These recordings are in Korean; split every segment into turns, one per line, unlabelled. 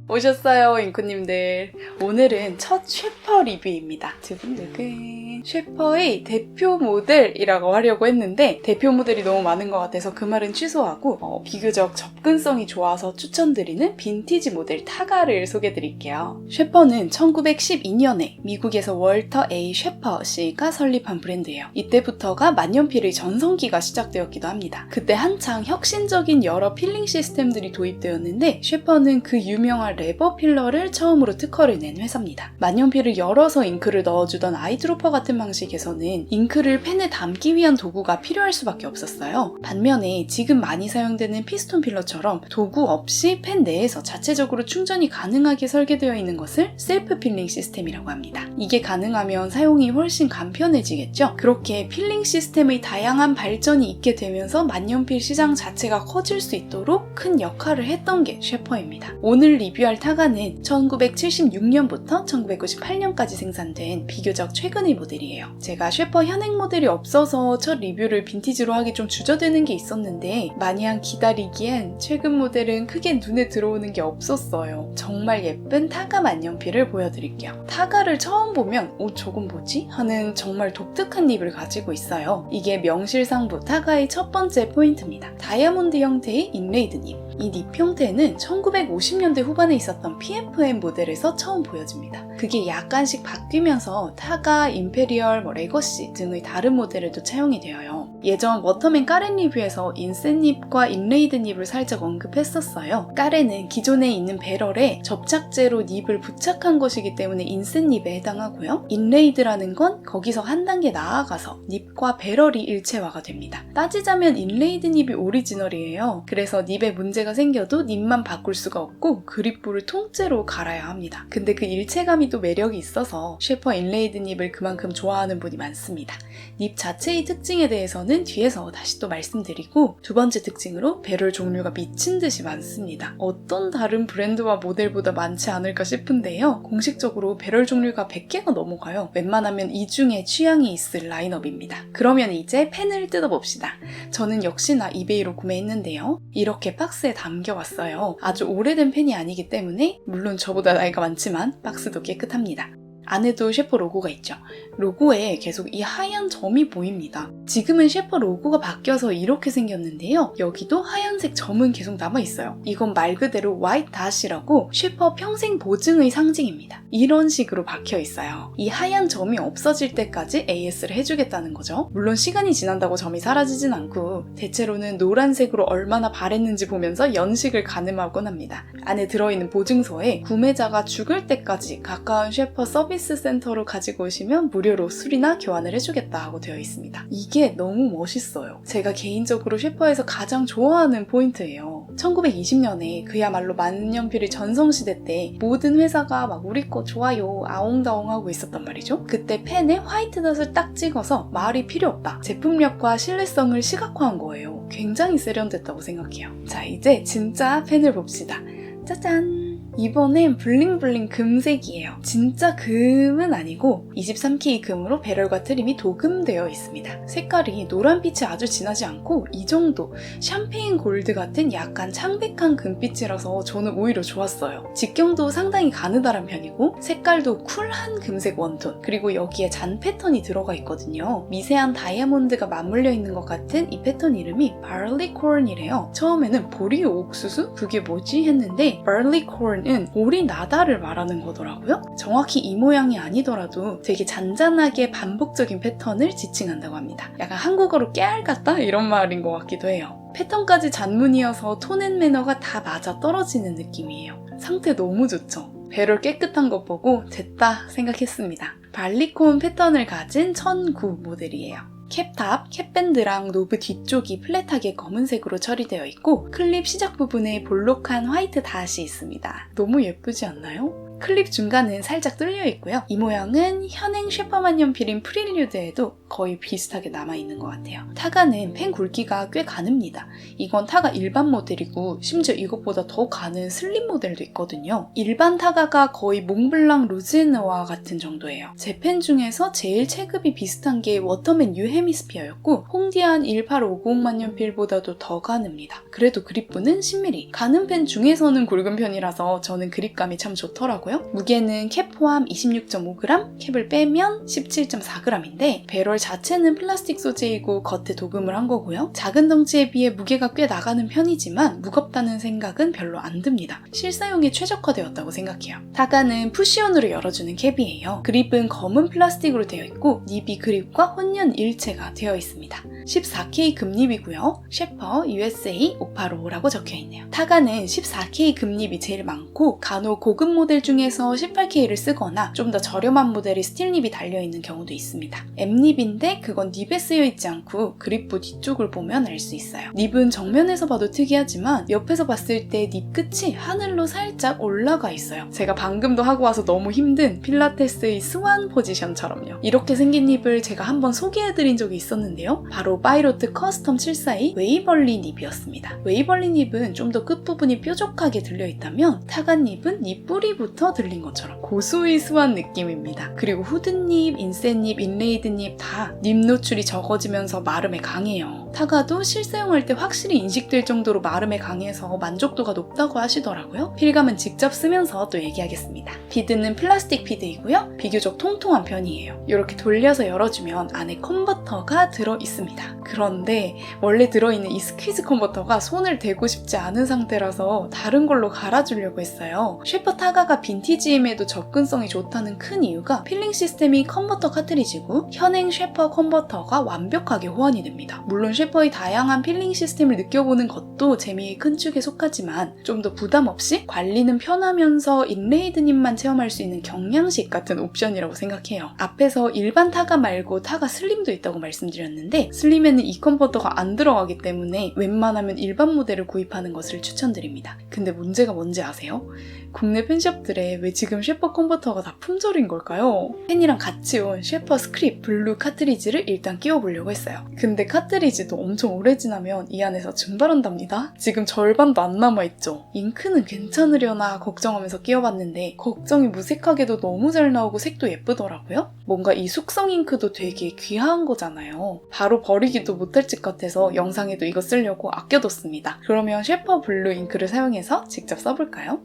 오셨어요, 잉코님들. 오늘은 첫 쉐퍼 리뷰입니다. 두근두근. 쉐퍼의 대표 모델이라고 하려고 했는데 대표 모델이 너무 많은 것 같아서 그 말은 취소하고 비교적 접근성이 좋아서 추천드리는 빈티지 모델 타가를 소개해드릴게요. 쉐퍼는 1912년에 미국에서 월터 A 쉐퍼 씨가 설립한 브랜드예요. 이때부터가 만년필의 전성기가 시작되었기도 합니다. 그때 한창 혁신적인 여러 필링 시스템들이 도입되었는데 쉐퍼는 그 유명한 레버 필러를 처음으로 특허를 낸 회사입니다. 만년필을 열어서 잉크를 넣어주던 아이드로퍼 같은 방식에서는 잉크를 펜에 담기 위한 도구가 필요할 수밖에 없었어요. 반면에 지금 많이 사용되는 피스톤 필러처럼 도구 없이 펜 내에서 자체적으로 충전이 가능하게 설계되어 있는 것을 셀프 필링 시스템이라고 합니다. 이게 가능하면 사용이 훨씬 간편해지겠죠? 그렇게 필링 시스템의 다양한 발전이 있게 되면서 만년필 시장 자체가 커질 수 있도록 큰 역할을 했던 게 쉐퍼입니다. 오늘 리뷰할 타가는 1976년부터 1998년까지 생산된 비교적 최근의 모델이에요. 제가 쉐퍼 현행 모델이 없어서 첫 리뷰를 빈티지로 하기 좀 주저되는 게 있었는데 마냥 기다리기엔 최근 모델은 크게 눈에 들어오는 게 없었어요. 정말 예쁜 타가 만년필을 보여드릴게요. 타가를 처음 보면 저건 뭐지? 하는 정말 독특한 립을 가지고 있어요. 이게 명실상부 타가의 첫 번째 포인트입니다. 다이아몬드 형태의 인레이드 립. 이 립 형태는 1950년대 후반에 있었던 PFM 모델에서 처음 보여집니다. 그게 약간씩 바뀌면서 타가, 임페리얼, 레거시 등의 다른 모델에도 차용이 되어요. 예전 워터맨 까렌 리뷰에서 인센 립과 인레이드 립을 살짝 언급했었어요. 까렌은 기존에 있는 배럴에 접착제로 립을 부착한 것이기 때문에 인센 립에 해당하고요. 인레이드라는 건 거기서 한 단계 나아가서 립과 배럴이 일체화가 됩니다. 따지자면 인레이드 립이 오리지널이에요. 그래서 립에 문제가 생겨도 립만 바꿀 수가 없고 그립부를 통째로 갈아야 합니다. 근데 그 일체감이 또 매력이 있어서 쉐퍼 인레이드 립을 그만큼 좋아하는 분이 많습니다. 립 자체의 특징에 대해서는 뒤에서 다시 또 말씀드리고 두 번째 특징으로 배럴 종류가 미친 듯이 많습니다. 어떤 다른 브랜드와 모델보다 많지 않을까 싶은데요. 공식적으로 배럴 종류가 100개가 넘어가요. 웬만하면 이 중에 취향이 있을 라인업입니다. 그러면 이제 펜을 뜯어봅시다. 저는 역시나 이베이로 구매했는데요. 이렇게 박스에 담겨왔어요. 아주 오래된 펜이 아니기 때문에 물론 저보다 나이가 많지만 박스도 깨끗합니다. 안에도 쉐퍼 로고가 있죠. 로고에 계속 이 하얀 점이 보입니다. 지금은 쉐퍼 로고가 바뀌어서 이렇게 생겼는데요. 여기도 하얀색 점은 계속 남아있어요. 이건 말 그대로 화이트 닷이라고 쉐퍼 평생 보증의 상징입니다. 이런 식으로 박혀있어요. 이 하얀 점이 없어질 때까지 AS를 해주겠다는 거죠. 물론 시간이 지난다고 점이 사라지진 않고 대체로는 노란색으로 얼마나 바랬는지 보면서 연식을 가늠하곤 합니다. 안에 들어있는 보증서에 구매자가 죽을 때까지 가까운 쉐퍼 서비스 센터로 가지고 오시면 무료로 수리나 교환을 해주겠다 하고 되어 있습니다. 이게 너무 멋있어요. 제가 개인적으로 쉐퍼에서 가장 좋아하는 포인트예요. 1920년에 그야말로 만년필의 전성시대 때 모든 회사가 막 우리 거 좋아요 아웅다웅 하고 있었단 말이죠. 그때 펜에 화이트 닷을 딱 찍어서 말이 필요 없다. 제품력과 신뢰성을 시각화한 거예요. 굉장히 세련됐다고 생각해요. 자, 이제 진짜 펜을 봅시다. 짜잔! 이번엔 블링블링 금색이에요. 진짜 금은 아니고 23K 금으로 배럴과 트림이 도금되어 있습니다. 색깔이 노란빛이 아주 진하지 않고 이 정도 샴페인 골드 같은 약간 창백한 금빛이라서 저는 오히려 좋았어요. 직경도 상당히 가느다란 편이고 색깔도 쿨한 금색 원톤, 그리고 여기에 잔 패턴이 들어가 있거든요. 미세한 다이아몬드가 맞물려 있는 것 같은 이 패턴 이름이 barleycorn이래요. 처음에는 보리 옥수수? 그게 뭐지? 했는데 barleycorn 은 오리나다를 말하는 거더라고요. 정확히 이 모양이 아니더라도 되게 잔잔하게 반복적인 패턴을 지칭한다고 합니다. 약간 한국어로 깨알 같다? 이런 말인 것 같기도 해요. 패턴까지 잔문이어서 톤 앤 매너가 다 맞아 떨어지는 느낌이에요. 상태 너무 좋죠? 배럴 깨끗한 것 보고 됐다 생각했습니다. 발리콘 패턴을 가진 1009 모델이에요. 캡탑, 캡밴드랑 노브 뒤쪽이 플랫하게 검은색으로 처리되어 있고 클립 시작 부분에 볼록한 화이트 닷이 있습니다. 너무 예쁘지 않나요? 클립 중간은 살짝 뚫려 있고요. 이 모양은 현행 셰퍼 만년필인 프릴류드에도 거의 비슷하게 남아있는 것 같아요. 타가는 펜 굵기가 꽤 가늡니다. 이건 타가 일반 모델이고 심지어 이것보다 더 가는 슬림 모델도 있거든요. 일반 타가가 거의 몽블랑 루즈노와 같은 정도예요. 제 펜 중에서 제일 체급이 비슷한 게 워터맨 유헤미스피어였고 홍디안 1850 만년필보다도 더 가늡니다. 그래도 그립부는 10mm. 가는 펜 중에서는 굵은 편이라서 저는 그립감이 참 좋더라고요. 무게는 캡 포함 26.5g, 캡을 빼면 17.4g인데 배럴 자체는 플라스틱 소재이고 겉에 도금을 한 거고요. 작은 덩치에 비해 무게가 꽤 나가는 편이지만 무겁다는 생각은 별로 안 듭니다. 실사용에 최적화되었다고 생각해요. 타가는 푸시온으로 열어주는 캡이에요. 그립은 검은 플라스틱으로 되어 있고 닙이 그립과 혼연 일체가 되어 있습니다. 14K 금닙이고요. 셰퍼 USA 585라고 적혀있네요. 타가는 14K 금닙이 제일 많고 간혹 고급 모델 중에서 18K를 쓰거나 좀 더 저렴한 모델이 스틸 닙이 달려있는 경우도 있습니다. M닙인데 그건 닙에 쓰여있지 않고 그립부 뒤쪽을 보면 알 수 있어요. 닙은 정면에서 봐도 특이하지만 옆에서 봤을 때 닙 끝이 하늘로 살짝 올라가 있어요. 제가 방금도 하고 와서 너무 힘든 필라테스의 스완 포지션처럼요. 이렇게 생긴 닙을 제가 한번 소개해드린 적이 있었는데요. 바로 바이로트 커스텀 742 웨이벌리 닙이었습니다. 웨이벌리 닙은 좀 더 끝부분이 뾰족하게 들려있다면 타가 닙은 닙 뿌리부터 들린 것처럼 고수의 스완 느낌입니다. 그리고 후드닙, 인셋닙, 인레이드닙 다 닙 노출이 적어지면서 마름에 강해요. 타가도 실사용할 때 확실히 인식될 정도로 마름에 강해서 만족도가 높다고 하시더라고요. 필감은 직접 쓰면서 또 얘기하겠습니다. 비드는 플라스틱 비드이고요. 비교적 통통한 편이에요. 이렇게 돌려서 열어주면 안에 컨버터가 들어있습니다. 그런데 원래 들어있는 이 스퀴즈 컨버터가 손을 대고 싶지 않은 상태라서 다른 걸로 갈아주려고 했어요. 셰퍼 타가가 빈티지임에도 접근성이 좋다는 큰 이유가 필링 시스템이 컨버터 카트리지고 현행 셰퍼 컨버터가 완벽하게 호환이 됩니다. 물론 셰퍼의 다양한 필링 시스템을 느껴보는 것도 재미의 큰 축에 속하지만 좀 더 부담 없이 관리는 편하면서 인레이드님만 체험할 수 있는 경량식 같은 옵션이라고 생각해요. 앞에서 일반 타가 말고 타가 슬림도 있다고 말씀드렸는데 슬림에는 이 컨버터가 안 들어가기 때문에 웬만하면 일반 모델을 구입하는 것을 추천드립니다. 근데 문제가 뭔지 아세요? 국내 펜숍들에 왜 지금 셰퍼 컨버터가 다 품절인 걸까요? 펜이랑 같이 온 셰퍼 스크립 블루 카트리지를 일단 끼워보려고 했어요. 근데 카트리지도 엄청 오래 지나면 이 안에서 증발한답니다. 지금 절반도 안 남아있죠? 잉크는 괜찮으려나 걱정하면서 끼워봤는데 걱정이 무색하게도 너무 잘 나오고 색도 예쁘더라고요. 뭔가 이 숙성 잉크도 되게 귀한 거잖아요. 바로 버리기도 못할 것 같아서 영상에도 이거 쓰려고 아껴뒀습니다. 그러면 셰퍼 블루 잉크를 사용해서 직접 써볼까요?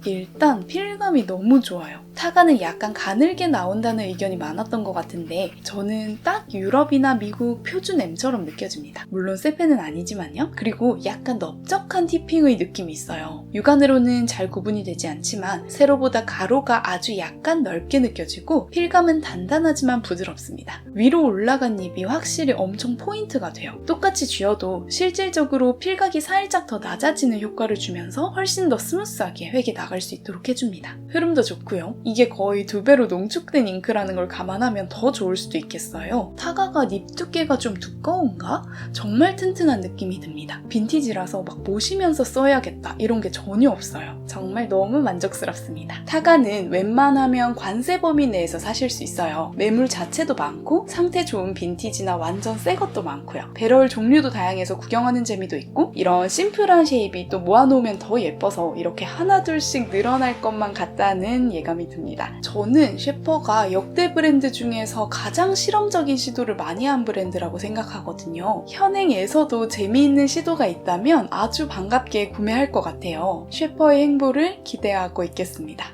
일단 필감이 너무 좋아요. 타가는 약간 가늘게 나온다는 의견이 많았던 것 같은데 저는 딱 유럽이나 미국 표준 M처럼 느껴집니다. 물론 새 펜은 아니지만요. 그리고 약간 넓적한 티핑의 느낌이 있어요. 육안으로는 잘 구분이 되지 않지만 세로보다 가로가 아주 약간 넓게 느껴지고 필감은 단단하지만 부드럽습니다. 위로 올라간 닙이 확실히 엄청 포인트가 돼요. 똑같이 쥐어도 실질적으로 필각이 살짝 더 낮아지는 효과를 주면서 훨씬 더 스무스하게 획이 나갈 수 있도록 해줍니다. 흐름도 좋고요. 이게 거의 2배로 농축된 잉크라는 걸 감안하면 더 좋을 수도 있겠어요. 타가가 닙 두께가 좀 두꺼운가? 정말 튼튼한 느낌이 듭니다. 빈티지라서 막 모시면서 써야겠다 이런 게 전혀 없어요. 정말 너무 만족스럽습니다. 타가는 웬만하면 관세 범위 내에서 사실 수 있어요. 매물 자체도 많고 상태 좋은 빈티지나 완전 새 것도 많고요. 배럴 종류도 다양해서 구경하는 재미도 있고 이런 심플한 쉐입이 또 모아놓으면 더 예뻐서 이렇게 하나둘씩 늘어날 것만 같다는 예감이 듭니다. 저는 셰퍼가 역대 브랜드 중에서 가장 실험적인 시도를 많이 한 브랜드라고 생각하거든요. 현행에서도 재미있는 시도가 있다면 아주 반갑게 구매할 것 같아요. 셰퍼의 행보를 기대하고 있겠습니다.